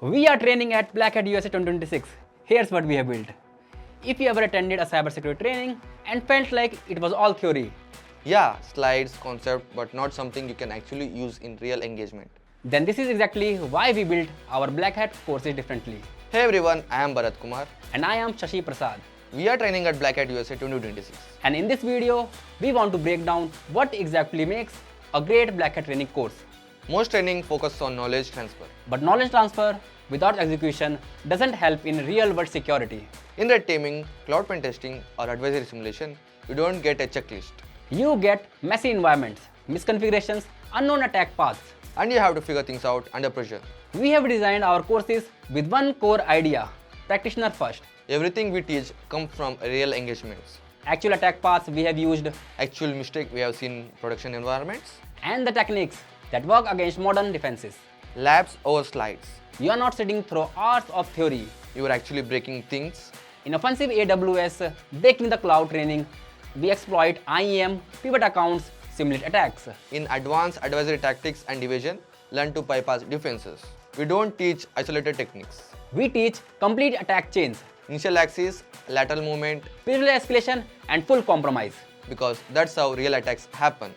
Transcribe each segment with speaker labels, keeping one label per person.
Speaker 1: We are training at Black Hat USA 2026. Here's what we have built. If you ever attended a cybersecurity training and felt like it was all theory,
Speaker 2: Yeah, slides, concept, but not something you can actually use in real engagement.
Speaker 1: then this is exactly why we built our Black Hat courses differently.
Speaker 2: Hey everyone, I am Bharath Kumar.
Speaker 1: And I am Shashi Prasad.
Speaker 2: We are training at Black Hat USA 2026.
Speaker 1: And in this video, we want to break down what exactly makes a great Black Hat training course.
Speaker 2: Most training focuses on knowledge transfer.
Speaker 1: But knowledge transfer without execution doesn't help in real-world security.
Speaker 2: In red teaming, cloud pen testing, or adversary simulation, you don't get a checklist.
Speaker 1: You get messy environments, misconfigurations, unknown attack paths.
Speaker 2: And you have to figure things out under pressure.
Speaker 1: We have designed our courses with one core idea: practitioner first.
Speaker 2: Everything we teach comes from real engagements.
Speaker 1: Actual attack paths we have used,
Speaker 2: Actual mistake we have seen in production environments.
Speaker 1: and the techniques that work against modern defenses.
Speaker 2: Labs over slides.
Speaker 1: You are not sitting through hours of theory.
Speaker 2: You are actually breaking things.
Speaker 1: In offensive AWS, breaking the cloud training, we exploit IEM, pivot accounts, simulate attacks.
Speaker 2: In advanced adversary tactics and evasion, learn to bypass defenses. We don't teach isolated techniques.
Speaker 1: We teach complete attack chains,
Speaker 2: Initial axis, lateral movement,
Speaker 1: parallel escalation, and full compromise.
Speaker 2: because that's how real attacks happen.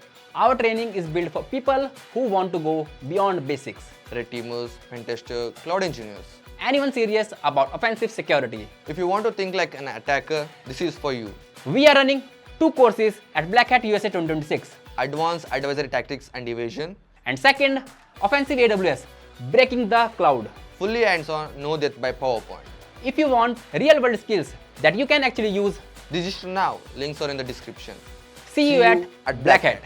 Speaker 1: Our training is built for people who want to go beyond basics.
Speaker 2: Red teamers, pen tester, cloud engineers.
Speaker 1: Anyone serious about offensive security.
Speaker 2: If you want to think like an attacker, this is for you.
Speaker 1: We are running 2 courses at Black Hat USA 2026.
Speaker 2: Advanced adversary tactics and evasion.
Speaker 1: And second, offensive AWS, breaking the cloud.
Speaker 2: Fully hands-on, no death by PowerPoint.
Speaker 1: If you want real-world skills that you can actually use,
Speaker 2: Register now. Links are in the description.
Speaker 1: see you at Black Hat.